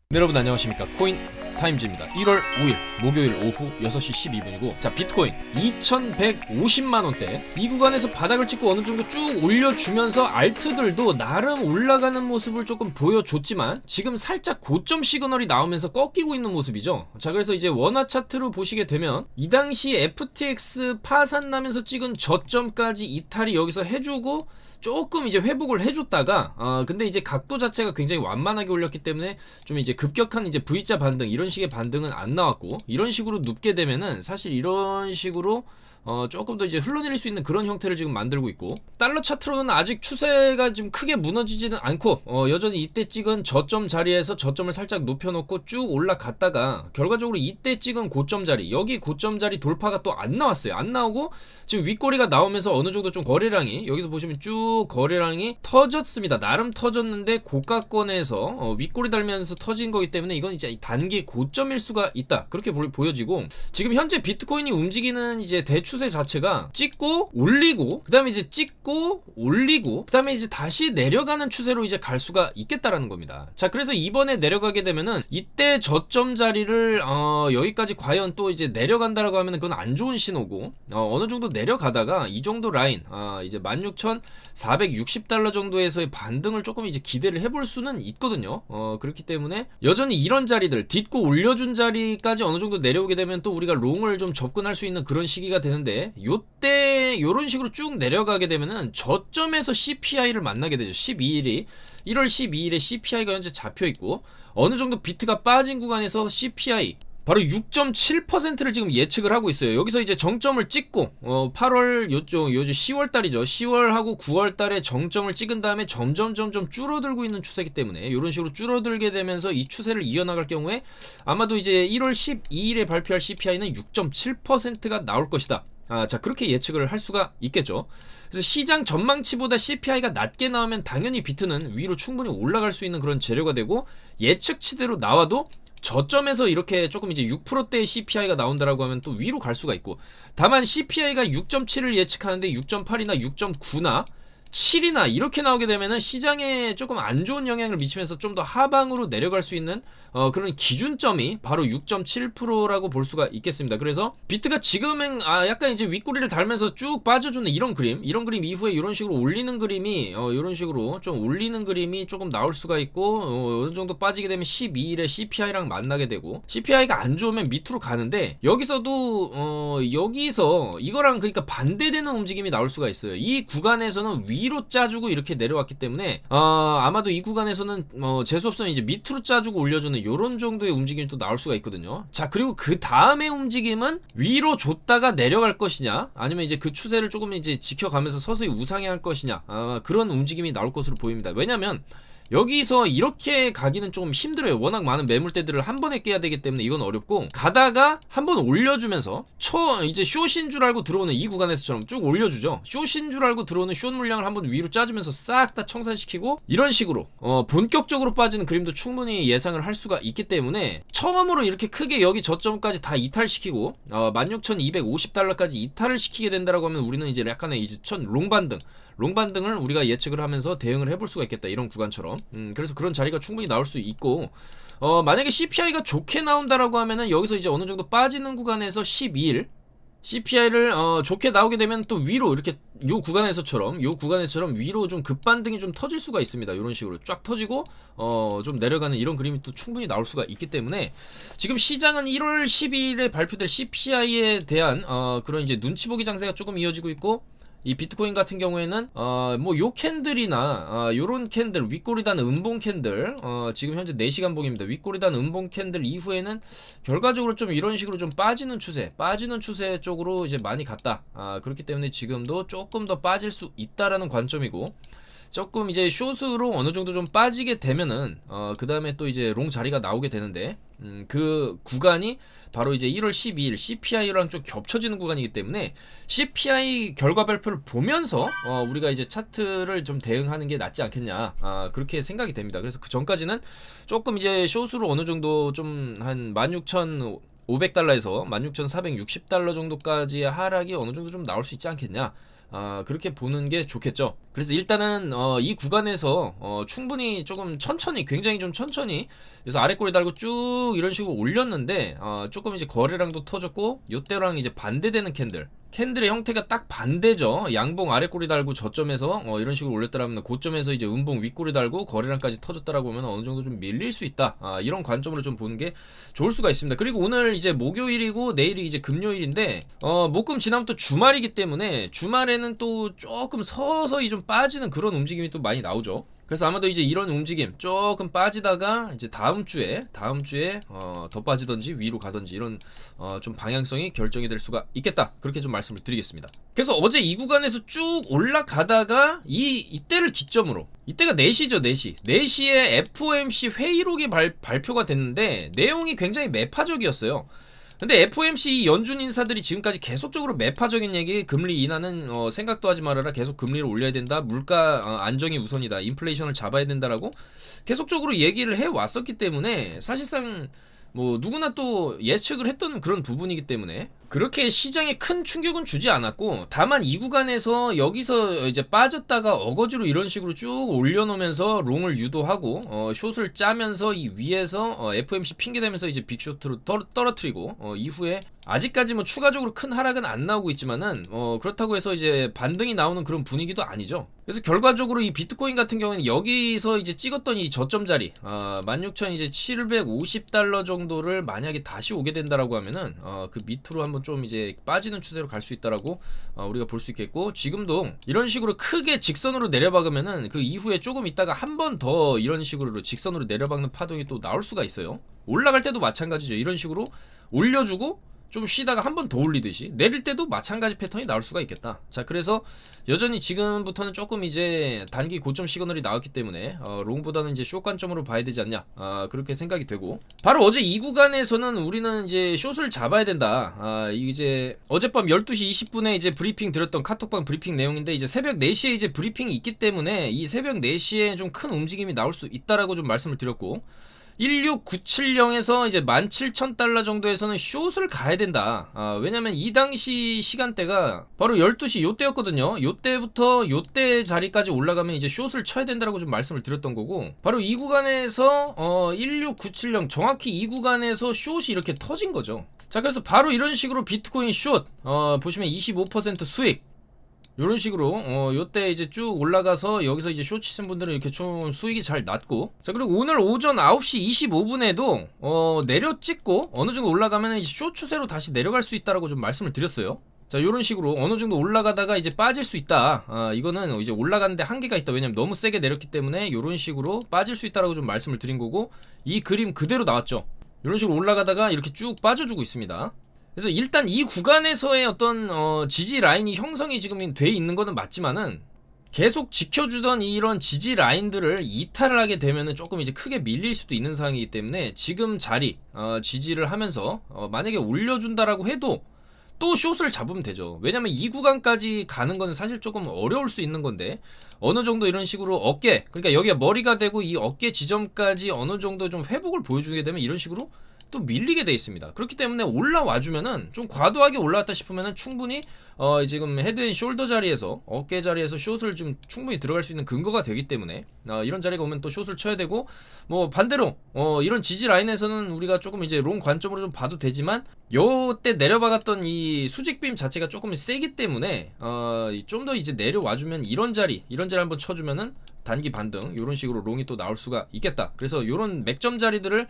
네, 여러분 안녕하십니까. 코인 타임즈입니다. 1월 5일 목요일 오후 6시 12분이고 자, 비트코인 2150만원대 이 구간에서 바닥을 찍고 어느정도 쭉 올려주면서 알트들도 나름 올라가는 모습을 조금 보여줬지만 지금 살짝 고점 시그널이 나오면서 꺾이고 있는 모습이죠. 자, 그래서 이제 원화 차트로 보시게 되면 이 당시 FTX 파산 나면서 찍은 저점까지 이탈이 여기서 해주고 조금 이제 회복을 해줬다가 근데 이제 각도 자체가 굉장히 완만하게 올렸기 때문에 좀 이제 급격한 이제 V자 반등 이런 식의 반등은 안 나왔고, 이런 식으로 눕게 되면은 사실 이런 식으로 조금 더 이제 흘러내릴 수 있는 그런 형태를 지금 만들고 있고, 달러 차트로는 아직 추세가 지금 크게 무너지지는 않고 여전히 이때 찍은 저점 자리에서 저점을 살짝 높여놓고 쭉 올라갔다가 결과적으로 이때 찍은 고점 자리, 여기 고점 자리 돌파가 또 안 나왔어요. 안 나오고 지금 윗꼬리가 나오면서 어느 정도 좀 거래량이, 여기서 보시면 쭉 거래량이 터졌습니다. 나름 터졌는데 고가권에서 윗꼬리 달면서 터진 거기 때문에 이건 이제 단기 고점일 수가 있다, 그렇게 보여지고, 지금 현재 비트코인이 움직이는 이제 대추세 자체가 찍고 올리고 그 다음에 이제 찍고 올리고 그 다음에 이제 다시 내려가는 추세로 이제 갈 수가 있겠다라는 겁니다. 자, 그래서 이번에 내려가게 되면은 이때 저점 자리를 여기까지 과연 또 이제 내려간다라고 하면은 그건 안 좋은 신호고, 어느 정도 내려가다가 이 정도 라인 이제 16,460달러 정도에서의 반등을 조금 이제 기대를 해볼 수는 있거든요. 그렇기 때문에 여전히 이런 자리들 딛고 올려준 자리까지 어느 정도 내려오게 되면 또 우리가 롱을 좀 접근할 수 있는 그런 시기가 되는데, 요때 요런 식으로 쭉 내려가게 되면은 저점에서 CPI를 만나게 되죠. 1월 12일에 CPI가 현재 잡혀있고 어느 정도 비트가 빠진 구간에서 CPI 바로 6.7%를 지금 예측을 하고 있어요. 여기서 이제 정점을 찍고 8월 요즘 10월 달이죠. 10월하고 9월 달에 정점을 찍은 다음에 점점 줄어들고 있는 추세이기 때문에 이런 식으로 줄어들게 되면서 이 추세를 이어나갈 경우에 아마도 이제 1월 12일에 발표할 CPI는 6.7%가 나올 것이다. 자, 그렇게 예측을 할 수가 있겠죠. 그래서 시장 전망치보다 CPI가 낮게 나오면 당연히 비트는 위로 충분히 올라갈 수 있는 그런 재료가 되고, 예측치대로 나와도 저점에서 이렇게 조금 이제 6%대의 CPI가 나온다라고 하면 또 위로 갈 수가 있고, 다만 CPI가 6.7을 예측하는데 6.8이나 6.9나 7이나 이렇게 나오게 되면은 시장에 조금 안 좋은 영향을 미치면서 좀 더 하방으로 내려갈 수 있는 그런 기준점이 바로 6.7%라고 볼 수가 있겠습니다. 그래서 비트가 지금은 약간 이제 윗꼬리를 달면서 쭉 빠져주는 이런 그림 이후에 이런 식으로 올리는 그림이 이런 식으로 좀 올리는 그림이 조금 나올 수가 있고, 어느 정도 빠지게 되면 12일에 CPI랑 만나게 되고, CPI가 안 좋으면 밑으로 가는데 여기서도 여기서 이거랑 그러니까 반대되는 움직임이 나올 수가 있어요. 이 구간에서는 위로 짜주고 이렇게 내려왔기 때문에 아마도 이 구간에서는 재수없으면 이제 밑으로 짜주고 올려주는 요런 정도의 움직임이 또 나올 수가 있거든요. 자, 그리고 그 다음의 움직임은 위로 줬다가 내려갈 것이냐, 아니면 이제 그 추세를 조금 이제 지켜가면서 서서히 우상향 할 것이냐, 그런 움직임이 나올 것으로 보입니다. 왜냐면 여기서 이렇게 가기는 조금 힘들어요. 워낙 많은 매물대들을 한 번에 깨야 되기 때문에 이건 어렵고, 가다가 한번 올려주면서 이제 숏인 줄 알고 들어오는 이 구간에서처럼 쭉 올려주죠. 숏인 줄 알고 들어오는 숏 물량을 한번 위로 짜주면서 싹 다 청산시키고, 이런 식으로 본격적으로 빠지는 그림도 충분히 예상을 할 수가 있기 때문에 처음으로 이렇게 크게 여기 저점까지 다 이탈시키고 16,250달러까지 이탈을 시키게 된다라고 하면 우리는 이제 약간의 이제 롱반등을 우리가 예측을 하면서 대응을 해볼 수가 있겠다, 이런 구간처럼. 그래서 그런 자리가 충분히 나올 수 있고, 만약에 CPI가 좋게 나온다라고 하면은 여기서 이제 어느 정도 빠지는 구간에서 12일 CPI를 좋게 나오게 되면 또 위로 이렇게 요 구간에서처럼 위로 좀 급반등이 좀 터질 수가 있습니다. 이런 식으로 쫙 터지고 좀 내려가는 이런 그림이 또 충분히 나올 수가 있기 때문에 지금 시장은 1월 12일에 발표될 CPI에 대한 그런 이제 눈치 보기 장세가 조금 이어지고 있고, 이 비트코인 같은 경우에는 뭐 요 캔들이나 요런 캔들, 윗꼬리 단 음봉 캔들, 지금 현재 4시간 봉입니다. 윗꼬리 단 음봉 캔들 이후에는 결과적으로 좀 이런 식으로 좀 빠지는 추세 쪽으로 이제 많이 갔다. 그렇기 때문에 지금도 조금 더 빠질 수 있다라는 관점이고, 조금 이제 숏으로 어느 정도 좀 빠지게 되면은 그 다음에 또 이제 롱 자리가 나오게 되는데, 그 구간이 바로 이제 1월 12일 CPI랑 좀 겹쳐지는 구간이기 때문에 CPI 결과 발표를 보면서 우리가 이제 차트를 좀 대응하는 게 낫지 않겠냐, 그렇게 생각이 됩니다. 그래서 그 전까지는 조금 이제 숏으로 어느 정도 좀 한 16,500달러에서 16,460달러 정도까지의 하락이 어느 정도 좀 나올 수 있지 않겠냐, 그렇게 보는 게 좋겠죠. 그래서 일단은 이 구간에서 충분히 조금 천천히, 굉장히 좀 천천히, 그래서 아래 꼬리 달고 쭉 이런 식으로 올렸는데 조금 이제 거래량도 터졌고 요때랑 이제 반대되는 캔들의 형태가 딱 반대죠. 양봉 아래 꼬리 달고 저점에서 이런 식으로 올렸다라면 고점에서 이제 음봉 윗꼬리 달고 거래량까지 터졌다라고 하면 어느 정도 좀 밀릴 수 있다. 이런 관점으로 좀 보는 게 좋을 수가 있습니다. 그리고 오늘 이제 목요일이고 내일이 이제 금요일인데 목금 지나면 또 주말이기 때문에 주말에는 또 조금 서서히 좀 빠지는 그런 움직임이 또 많이 나오죠. 그래서 아마도 이제 이런 움직임 조금 빠지다가 이제 다음 주에 더 빠지던지 위로 가던지 이런 좀 방향성이 결정이 될 수가 있겠다. 그렇게 좀 말씀을 드리겠습니다. 그래서 어제 이 구간에서 쭉 올라가다가 이때를 기점으로, 이때가 4시죠. 4시에 FOMC 회의록이 발표가 됐는데 내용이 굉장히 매파적이었어요. 근데 FOMC 연준 인사들이 지금까지 계속적으로 매파적인 얘기, 금리 인하는 생각도 하지 말아라, 계속 금리를 올려야 된다, 물가 안정이 우선이다, 인플레이션을 잡아야 된다라고 계속적으로 얘기를 해왔었기 때문에 사실상 뭐 누구나 또 예측을 했던 그런 부분이기 때문에 그렇게 시장에 큰 충격은 주지 않았고, 다만 이 구간에서 여기서 이제 빠졌다가 어거지로 이런 식으로 쭉 올려놓으면서 롱을 유도하고 숏을 짜면서 이 위에서 FOMC 핑계대면서 이제 빅쇼트로 떨어뜨리고 이후에 아직까지 뭐 추가적으로 큰 하락은 안 나오고 있지만은 그렇다고 해서 이제 반등이 나오는 그런 분위기도 아니죠. 그래서 결과적으로 이 비트코인 같은 경우에는 여기서 이제 찍었던 이 저점 자리 16,750달러 정도를 만약에 다시 오게 된다라고 하면은 그 밑으로 한번 좀 이제 빠지는 추세로 갈 수 있다라고 우리가 볼 수 있겠고, 지금도 이런 식으로 크게 직선으로 내려박으면은 그 이후에 조금 있다가 한 번 더 이런 식으로 직선으로 내려박는 파동이 또 나올 수가 있어요. 올라갈 때도 마찬가지죠. 이런 식으로 올려주고 좀 쉬다가 한 번 더 올리듯이 내릴 때도 마찬가지 패턴이 나올 수가 있겠다. 자, 그래서 여전히 지금부터는 조금 이제 단기 고점 시그널이 나왔기 때문에 롱보다는 이제 숏 관점으로 봐야 되지 않냐, 그렇게 생각이 되고, 바로 어제 이 구간에서는 우리는 이제 숏을 잡아야 된다. 이제 어젯밤 12시 20분에 이제 브리핑 드렸던 카톡방 브리핑 내용인데, 이제 새벽 4시에 이제 브리핑이 있기 때문에 이 새벽 4시에 좀 큰 움직임이 나올 수 있다라고 좀 말씀을 드렸고, 16970에서 이제 17,000달러 정도에서는 숏을 가야 된다. 왜냐면 이 당시 시간대가 바로 12시 요때였거든요. 요때부터 요때 자리까지 올라가면 이제 숏을 쳐야 된다라고 좀 말씀을 드렸던 거고, 바로 이 구간에서 16970 정확히 이 구간에서 숏이 이렇게 터진 거죠. 자, 그래서 바로 이런 식으로 비트코인 숏 보시면 25% 수익, 요런 식으로 요때 이제 쭉 올라가서 여기서 이제 숏 치신 분들은 이렇게 좀 수익이 잘 났고, 자, 그리고 오늘 오전 9시 25분에도 내려 찍고 어느 정도 올라가면 이제 숏 추세로 다시 내려갈 수 있다라고 좀 말씀을 드렸어요. 자, 요런 식으로 어느 정도 올라가다가 이제 빠질 수 있다. 이거는 이제 올라가는데 한계가 있다. 왜냐면 너무 세게 내렸기 때문에 요런 식으로 빠질 수 있다라고 좀 말씀을 드린 거고, 이 그림 그대로 나왔죠. 요런 식으로 올라가다가 이렇게 쭉 빠져주고 있습니다. 그래서 일단 이 구간에서의 어떤 지지 라인이 형성이 지금 돼 있는 거는 맞지만은, 계속 지켜주던 이런 지지 라인들을 이탈을 하게 되면은 조금 이제 크게 밀릴 수도 있는 상황이기 때문에 지금 자리 지지를 하면서 만약에 올려준다라고 해도 또 숏을 잡으면 되죠. 왜냐면 이 구간까지 가는 건 사실 조금 어려울 수 있는 건데, 어느 정도 이런 식으로 어깨, 그러니까 여기가 머리가 되고 이 어깨 지점까지 어느 정도 좀 회복을 보여주게 되면 이런 식으로 또 밀리게 돼 있습니다. 그렇기 때문에 올라와 주면은, 좀 과도하게 올라왔다 싶으면은 충분히 지금 헤드앤숄더 자리에서, 어깨 자리에서 숏을 좀 충분히 들어갈 수 있는 근거가 되기 때문에 이런 자리가 오면 또 숏을 쳐야 되고, 뭐 반대로 이런 지지 라인에서는 우리가 조금 이제 롱 관점으로 좀 봐도 되지만, 요때 내려박았던 이 수직빔 자체가 조금 세기 때문에 좀 더 이제 내려와 주면 이런 자리 한번 쳐주면은 단기 반등 이런 식으로 롱이 또 나올 수가 있겠다. 그래서 이런 맥점 자리들을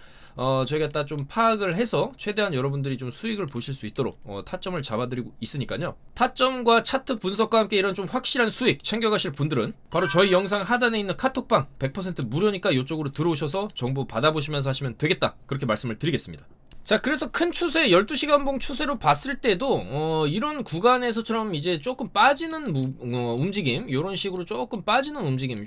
저희가 딱 좀 파악을 해서 최대한 여러분들이 좀 수익을 보실 수 있도록 타점을 잡아드리고 있으니까요. 타점과 차트 분석과 함께 이런 좀 확실한 수익 챙겨가실 분들은 바로 저희 영상 하단에 있는 카톡방 100% 무료니까 이쪽으로 들어오셔서 정보 받아보시면서 하시면 되겠다, 그렇게 말씀을 드리겠습니다. 자, 그래서 큰 추세 12시간봉 추세로 봤을 때도 이런 구간에서처럼 이제 조금 빠지는 움직임, 이런 식으로 조금 빠지는 움직임이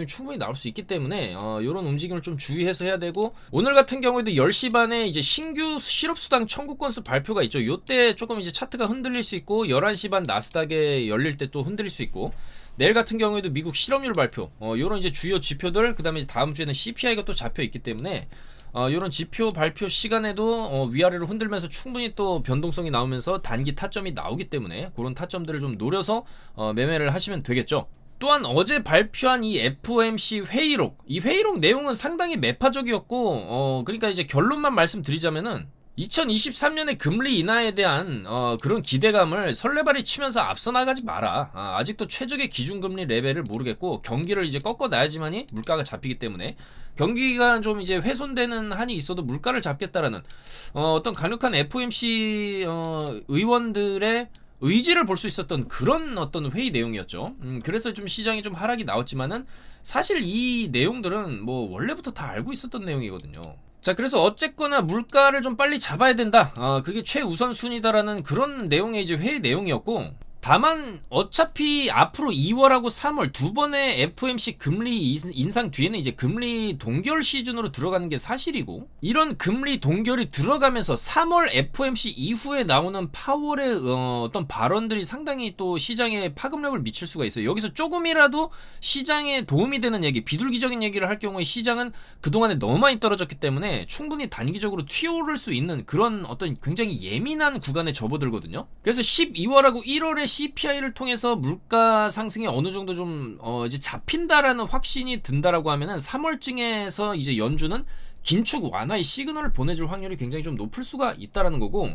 충분히 나올 수 있기 때문에 이런 움직임을 좀 주의해서 해야 되고, 오늘 같은 경우에도 10시 반에 이제 신규 실업수당 청구 건수 발표가 있죠. 요때 조금 이제 차트가 흔들릴 수 있고, 11시 반 나스닥에 열릴 때 또 흔들릴 수 있고, 내일 같은 경우에도 미국 실업률 발표, 요런 이제 주요 지표들, 그 다음에 다음 주에는 CPI가 또 잡혀 있기 때문에 이런 지표 발표 시간에도 위아래로 흔들면서 충분히 또 변동성이 나오면서 단기 타점이 나오기 때문에 그런 타점들을 좀 노려서 매매를 하시면 되겠죠. 또한 어제 발표한 이 FOMC 회의록, 이 회의록 내용은 상당히 매파적이었고, 그러니까 이제 결론만 말씀드리자면은 2023년의 금리 인하에 대한 그런 기대감을 설레발이 치면서 앞서 나가지 마라. 아직도 최적의 기준금리 레벨을 모르겠고 경기를 이제 꺾어놔야지만이 물가가 잡히기 때문에 경기가 좀 이제 훼손되는 한이 있어도 물가를 잡겠다라는 어떤 강력한 FOMC 의원들의 의지를 볼 수 있었던 그런 어떤 회의 내용이었죠. 그래서 좀 시장이 좀 하락이 나왔지만은 사실 이 내용들은 뭐 원래부터 다 알고 있었던 내용이거든요. 자, 그래서 어쨌거나 물가를 좀 빨리 잡아야 된다. 그게 최우선 순위다라는 그런 내용의 이제 회의 내용이었고, 다만 어차피 앞으로 2월하고 3월 두 번의 FOMC 금리 인상 뒤에는 이제 금리 동결 시즌으로 들어가는 게 사실이고, 이런 금리 동결이 들어가면서 3월 FOMC 이후에 나오는 파월의 어떤 발언들이 상당히 또 시장에 파급력을 미칠 수가 있어요. 여기서 조금이라도 시장에 도움이 되는 얘기, 비둘기적인 얘기를 할 경우에 시장은 그동안에 너무 많이 떨어졌기 때문에 충분히 단기적으로 튀어오를 수 있는 그런 어떤 굉장히 예민한 구간에 접어들거든요. 그래서 12월하고 1월에 CPI를 통해서 물가 상승이 어느 정도 좀 이제 잡힌다라는 확신이 든다라고 하면은 3월쯤에서 이제 연준은 긴축 완화의 시그널을 보내줄 확률이 굉장히 좀 높을 수가 있다라는 거고,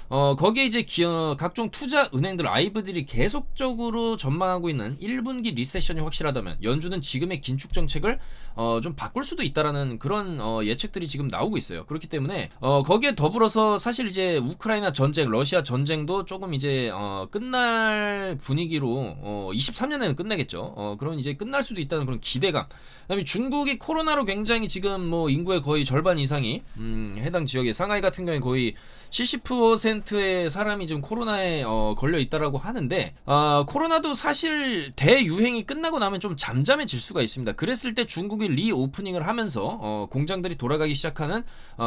거기에 이제 각종 투자 은행들 아이브들이 계속적으로 전망하고 있는 1분기 리세션이 확실하다면 연준은 지금의 긴축 정책을 좀 바꿀 수도 있다라는 그런 예측들이 지금 나오고 있어요. 그렇기 때문에 거기에 더불어서 사실 이제 우크라이나 전쟁, 러시아 전쟁도 조금 이제 끝날 분위기로 23년에는 끝내겠죠. 그런 이제 끝날 수도 있다는 그런 기대감. 그다음에 중국이 코로나로 굉장히 지금 뭐 인구의 거의 절반 이상이 해당 지역에 상하이 같은 경우에 거의 70%의 사람이 지금 코로나에 걸려 있다라고 하는데, 코로나도 사실 대유행이 끝나고 나면 좀 잠잠해질 수가 있습니다. 그랬을 때 중국이 리오프닝을 하면서 공장들이 돌아가기 시작하는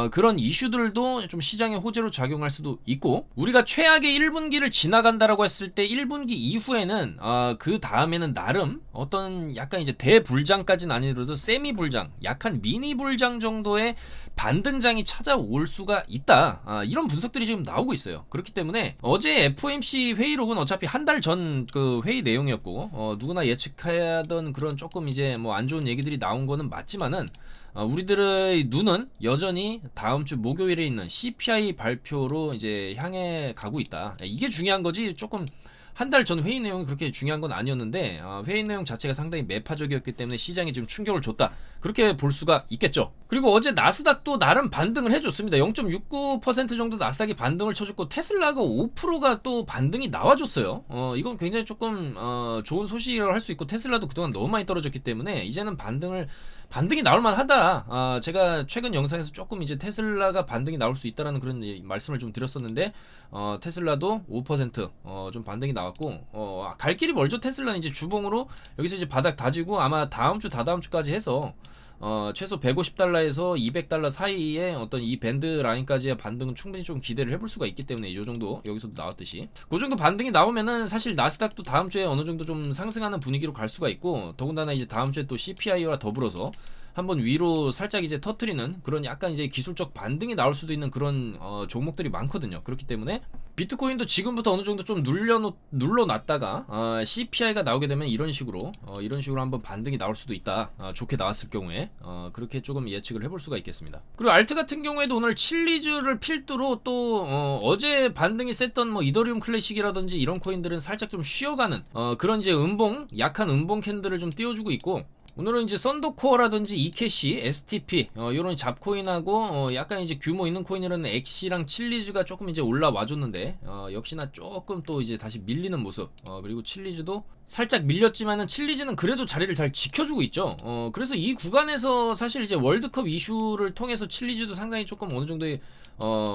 그런 이슈들도 좀 시장의 호재로 작용할 수도 있고, 우리가 최악의 1분기를 지나간다라고 했을 때 1분기 이후에는 그 다음에는 나름 어떤 약간 이제 대불장까지는 아니더라도 세미 불장, 약한 미니 불장 정도의 반등장이 찾아올 수가 있다. 이런 분석들이 지금 나오고 있어요. 그렇기 때문에 어제 FOMC 회의록은 어차피 한 달 전 그 회의 내용이었고, 누구나 예측하던 그런 조금 이제 뭐 안 좋은 얘기들이 나온 거는 맞지만은 우리들의 눈은 여전히 다음 주 목요일에 있는 CPI 발표로 이제 향해 가고 있다. 이게 중요한 거지. 조금 한 달 전 회의 내용이 그렇게 중요한 건 아니었는데 회의 내용 자체가 상당히 매파적이었기 때문에 시장이 좀 충격을 줬다, 그렇게 볼 수가 있겠죠. 그리고 어제 나스닥도 나름 반등을 해줬습니다. 0.69% 정도 나스닥이 반등을 쳐줬고, 테슬라가 5%가 또 반등이 나와줬어요. 이건 굉장히 조금 좋은 소식이라고 할 수 있고, 테슬라도 그동안 너무 많이 떨어졌기 때문에 이제는 반등이 나올 만하다. 제가 최근 영상에서 조금 이제 테슬라가 반등이 나올 수 있다라는 그런 말씀을 좀 드렸었는데, 테슬라도 5% 좀 반등이 나왔고, 갈 길이 멀죠. 테슬라는 이제 주봉으로 여기서 이제 바닥 다지고 아마 다음 주 다다음 주까지 해서 최소 150달러에서 200달러 사이에 어떤 이 밴드 라인까지의 반등은 충분히 좀 기대를 해볼 수가 있기 때문에, 이 정도 여기서도 나왔듯이 그 정도 반등이 나오면은 사실 나스닥도 다음 주에 어느 정도 좀 상승하는 분위기로 갈 수가 있고, 더군다나 이제 다음 주에 또 CPI와 더불어서 한번 위로 살짝 이제 터트리는 그런 약간 이제 기술적 반등이 나올 수도 있는 그런 종목들이 많거든요. 그렇기 때문에 비트코인도 지금부터 어느 정도 좀 눌러놨다가 CPI가 나오게 되면 이런 식으로 한번 반등이 나올 수도 있다. 좋게 나왔을 경우에 그렇게 조금 예측을 해볼 수가 있겠습니다. 그리고 알트 같은 경우에도 오늘 칠리즈를 필두로 또 어제 반등이 셌던 뭐 이더리움 클래식이라든지 이런 코인들은 살짝 좀 쉬어가는 그런 이제 약한 음봉 캔들을 좀 띄워주고 있고, 오늘은 이제 썬더코어라든지 이캐시, STP 이런 잡코인하고 약간 이제 규모 있는 코인이라는 엑시랑 칠리즈가 조금 이제 올라와줬는데 역시나 조금 또 이제 다시 밀리는 모습. 그리고 칠리즈도 살짝 밀렸지만은 칠리즈는 그래도 자리를 잘 지켜주고 있죠. 그래서 이 구간에서 사실 이제 월드컵 이슈를 통해서 칠리즈도 상당히 조금 어느 정도의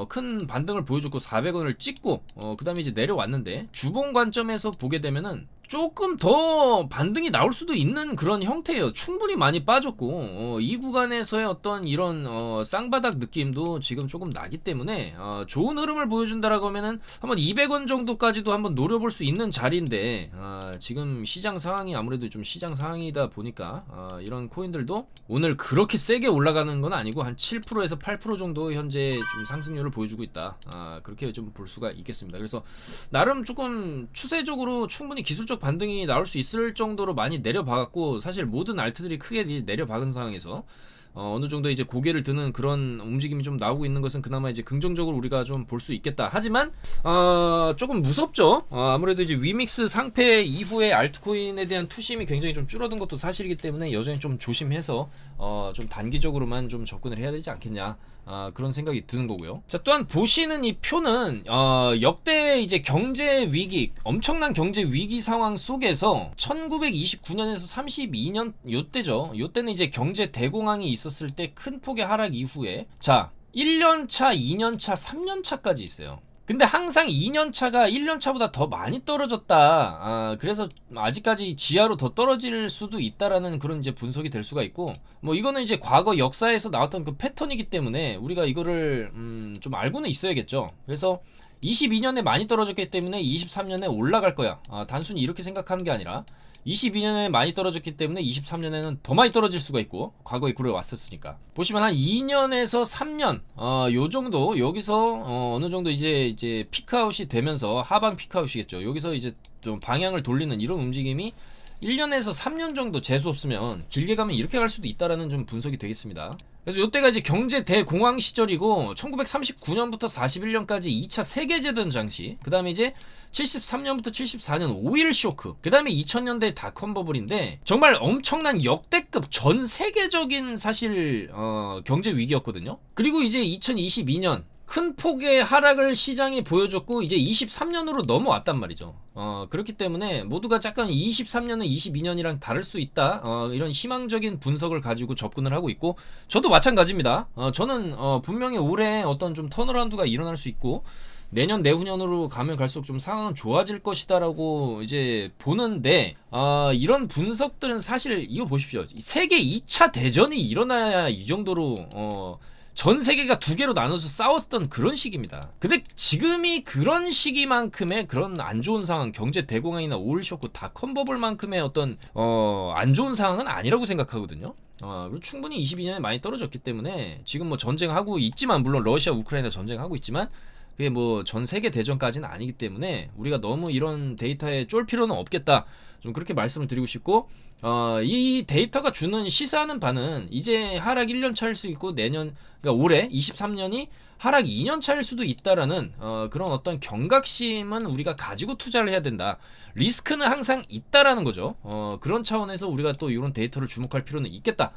큰 반등을 보여줬고 400원을 찍고 그 다음에 이제 내려왔는데, 주봉 관점에서 보게 되면은 조금 더 반등이 나올 수도 있는 그런 형태예요. 충분히 많이 빠졌고 이 구간에서의 어떤 이런 쌍바닥 느낌도 지금 조금 나기 때문에 좋은 흐름을 보여준다라고 하면은 한번 200원 정도까지도 한번 노려볼 수 있는 자리인데 지금 시장 상황이 아무래도 좀 시장 상황이다 보니까 이런 코인들도 오늘 그렇게 세게 올라가는 건 아니고 한 7%에서 8% 정도 현재 좀 상승률을 보여주고 있다. 그렇게 좀 볼 수가 있겠습니다. 그래서 나름 조금 추세적으로 충분히 기술적 반등이 나올 수 있을 정도로 많이 내려박았고, 사실 모든 알트들이 크게 내려박은 상황에서 어느 정도 이제 고개를 드는 그런 움직임이 좀 나오고 있는 것은 그나마 이제 긍정적으로 우리가 좀 볼 수 있겠다. 하지만 조금 무섭죠. 아무래도 이제 위믹스 상패 이후에 알트코인에 대한 투심이 굉장히 좀 줄어든 것도 사실이기 때문에 여전히 좀 조심해서 좀 단기적으로만 좀 접근을 해야 되지 않겠냐. 그런 생각이 드는 거고요. 자, 또한 보시는 이 표는 역대 이제 경제 위기, 엄청난 경제 위기 상황 속에서 1929년에서 32년 요때죠. 요때는 이제 경제 대공황이 있었을 때 큰 폭의 하락 이후에 자, 1년차, 2년차, 3년차까지 있어요. 근데 항상 2년차가 1년차보다 더 많이 떨어졌다. 그래서 아직까지 지하로 더 떨어질 수도 있다라는 그런 이제 분석이 될 수가 있고, 뭐 이거는 이제 과거 역사에서 나왔던 그 패턴이기 때문에 우리가 이거를 좀 알고는 있어야겠죠. 그래서 22년에 많이 떨어졌기 때문에 23년에 올라갈 거야. 단순히 이렇게 생각하는 게 아니라 22년에 많이 떨어졌기 때문에 23년에는 더 많이 떨어질 수가 있고, 과거에 그래 왔었으니까. 보시면 한 2년에서 3년 요 정도 여기서 어느 정도 이제 피크아웃이 되면서 하방 피크아웃이겠죠. 여기서 이제 좀 방향을 돌리는 이런 움직임이 1년에서 3년 정도 재수 없으면 길게 가면 이렇게 갈 수도 있다라는 좀 분석이 되겠습니다. 그래서 이때가 이제 경제 대공황 시절이고 1939년부터 41년까지 2차 세계재전 당시, 그 다음에 이제 73년부터 74년 오일 쇼크, 그 다음에 2000년대 닷컴 버블인데 정말 엄청난 역대급 전 세계적인 사실 경제 위기였거든요. 그리고 이제 2022년 큰 폭의 하락을 시장이 보여줬고 이제 23년으로 넘어왔단 말이죠. 그렇기 때문에 모두가 약간 23년은 22년이랑 다를 수 있다. 이런 희망적인 분석을 가지고 접근을 하고 있고, 저도 마찬가지입니다. 저는 분명히 올해 어떤 좀 턴어라운드가 일어날 수 있고 내년 내후년으로 가면 갈수록 좀 상황은 좋아질 것이다라고 이제 보는데, 이런 분석들은 사실 이거 보십시오. 세계 2차 대전이 일어나야 이 정도로 전 세계가 두 개로 나눠서 싸웠던 그런 시기입니다. 근데 지금이 그런 시기만큼의 그런 안 좋은 상황, 경제 대공황이나 오일 쇼크, 닷컴 버블만큼의 어떤 안 좋은 상황은 아니라고 생각하거든요. 그리고 충분히 22년에 많이 떨어졌기 때문에 지금 뭐 전쟁하고 있지만, 물론 러시아 우크라이나 전쟁하고 있지만 그게 뭐 전 세계 대전까지는 아니기 때문에 우리가 너무 이런 데이터에 쫄 필요는 없겠다. 좀 그렇게 말씀을 드리고 싶고, 이 데이터가 주는 시사하는 바는 이제 하락 1년 차일 수 있고 내년, 그러니까 올해 23년이 하락 2년 차일 수도 있다라는 그런 어떤 경각심은 우리가 가지고 투자를 해야 된다. 리스크는 항상 있다라는 거죠. 그런 차원에서 우리가 또 이런 데이터를 주목할 필요는 있겠다.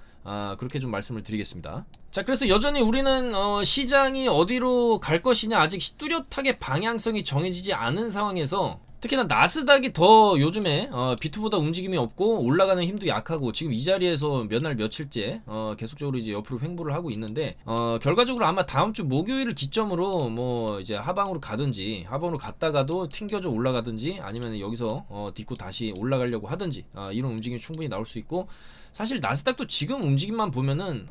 그렇게 좀 말씀을 드리겠습니다. 자, 그래서 여전히 우리는 시장이 어디로 갈 것이냐 아직 뚜렷하게 방향성이 정해지지 않은 상황에서, 특히나 나스닥이 더 요즘에 비트보다 움직임이 없고 올라가는 힘도 약하고 지금 이 자리에서 몇 날 며칠째 계속적으로 이제 옆으로 횡보를 하고 있는데, 결과적으로 아마 다음 주 목요일을 기점으로 뭐 이제 하방으로 가든지, 하방으로 갔다가도 튕겨져 올라가든지, 아니면 여기서 딛고 다시 올라가려고 하든지, 이런 움직임이 충분히 나올 수 있고, 사실 나스닥도 지금 움직임만 보면은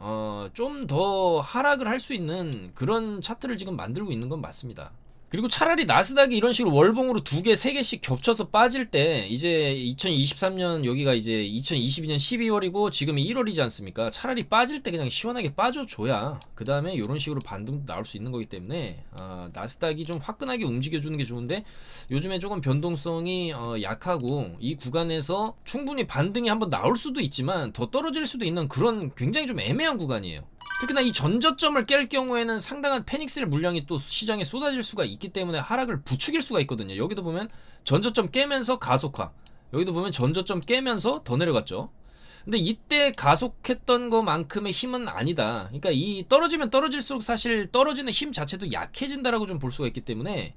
좀 더 하락을 할 수 있는 그런 차트를 지금 만들고 있는 건 맞습니다. 그리고 차라리 나스닥이 이런 식으로 월봉으로 2개, 3개씩 겹쳐서 빠질 때, 이제 2023년 여기가 이제 2022년 12월이고 지금이 1월이지 않습니까? 차라리 빠질 때 그냥 시원하게 빠져줘야 그 다음에 이런 식으로 반등도 나올 수 있는 거기 때문에 나스닥이 좀 화끈하게 움직여주는 게 좋은데, 요즘에 조금 변동성이 약하고 이 구간에서 충분히 반등이 한번 나올 수도 있지만 더 떨어질 수도 있는 그런 굉장히 좀 애매한 구간이에요. 특히나 이 전저점을 깰 경우에는 상당한 패닉셀 물량이 또 시장에 쏟아질 수가 있기 때문에 하락을 부추길 수가 있거든요. 여기도 보면 전저점 깨면서 가속화, 여기도 보면 전저점 깨면서 더 내려갔죠. 근데 이때 가속했던 것만큼의 힘은 아니다. 그러니까 이 떨어지면 떨어질수록 사실 떨어지는 힘 자체도 약해진다라고 좀 볼 수가 있기 때문에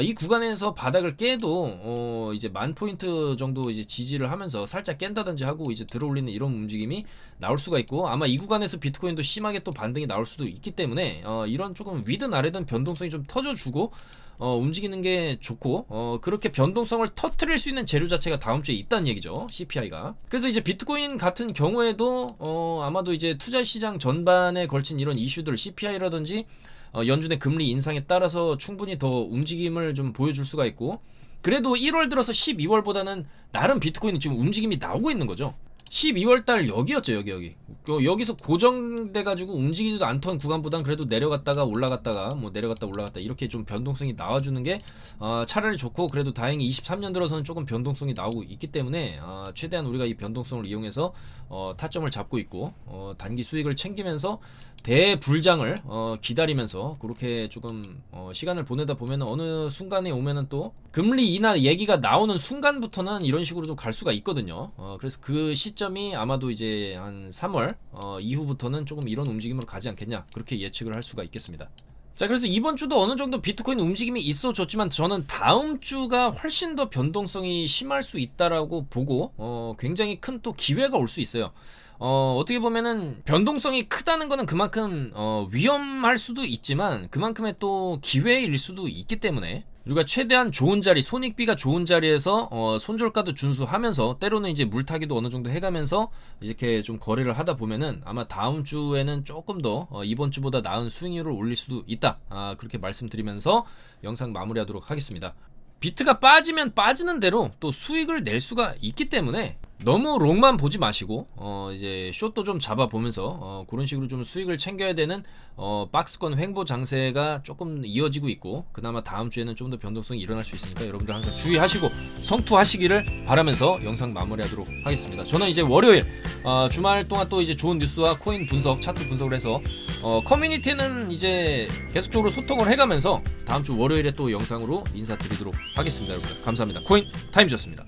이 구간에서 바닥을 깨도 이제 10,000포인트 정도 이제 지지를 하면서 살짝 깬다든지 하고 이제 들어올리는 이런 움직임이 나올 수가 있고, 아마 이 구간에서 비트코인도 심하게 또 반등이 나올 수도 있기 때문에 이런 조금 위든 아래든 변동성이 좀 터져주고 움직이는 게 좋고 그렇게 변동성을 터트릴 수 있는 재료 자체가 다음 주에 있다는 얘기죠. CPI가. 그래서 이제 비트코인 같은 경우에도 아마도 이제 투자 시장 전반에 걸친 이런 이슈들 CPI라든지 연준의 금리 인상에 따라서 충분히 더 움직임을 좀 보여줄 수가 있고, 그래도 1월 들어서 12월보다는 나름 비트코인이 지금 움직임이 나오고 있는 거죠. 12월 달 여기였죠, 여기. 여기서 고정돼가지고 움직이지도 않던 구간보단 그래도 내려갔다가 올라갔다가 뭐 내려갔다 올라갔다 이렇게 좀 변동성이 나와주는 게 차라리 좋고, 그래도 다행히 23년 들어서는 조금 변동성이 나오고 있기 때문에 최대한 우리가 이 변동성을 이용해서 타점을 잡고 있고 단기 수익을 챙기면서 대불장을 기다리면서 그렇게 조금 시간을 보내다 보면 어느 순간에 오면은 또 금리 인하 얘기가 나오는 순간부터는 이런 식으로도 갈 수가 있거든요. 그래서 그 시점이 아마도 이제 한 3월 이후부터는 조금 이런 움직임으로 가지 않겠냐, 그렇게 예측을 할 수가 있겠습니다. 자, 그래서 이번 주도 어느 정도 비트코인 움직임이 있어줬지만 저는 다음 주가 훨씬 더 변동성이 심할 수 있다라고 보고 굉장히 큰 또 기회가 올 수 있어요. 어떻게 보면은 변동성이 크다는 거는 그만큼 위험할 수도 있지만 그만큼의 또 기회일 수도 있기 때문에 우리가 최대한 좋은 자리, 손익비가 좋은 자리에서 손절가도 준수하면서 때로는 이제 물타기도 어느 정도 해가면서 이렇게 좀 거래를 하다 보면은 아마 다음 주에는 조금 더 이번 주보다 나은 수익률을 올릴 수도 있다. 그렇게 말씀드리면서 영상 마무리하도록 하겠습니다. 비트가 빠지면 빠지는 대로 또 수익을 낼 수가 있기 때문에 너무 롱만 보지 마시고 이제 숏도 좀 잡아보면서 그런 식으로 좀 수익을 챙겨야 되는 박스권 횡보 장세가 조금 이어지고 있고, 그나마 다음 주에는 좀 더 변동성이 일어날 수 있으니까 여러분들 항상 주의하시고 성투하시기를 바라면서 영상 마무리하도록 하겠습니다. 저는 이제 월요일 주말 동안 또 이제 좋은 뉴스와 코인 분석, 차트 분석을 해서 커뮤니티는 이제 계속적으로 소통을 해가면서 다음 주 월요일에 또 영상으로 인사드리도록 하겠습니다. 여러분들 감사합니다. 코인 타임즈였습니다.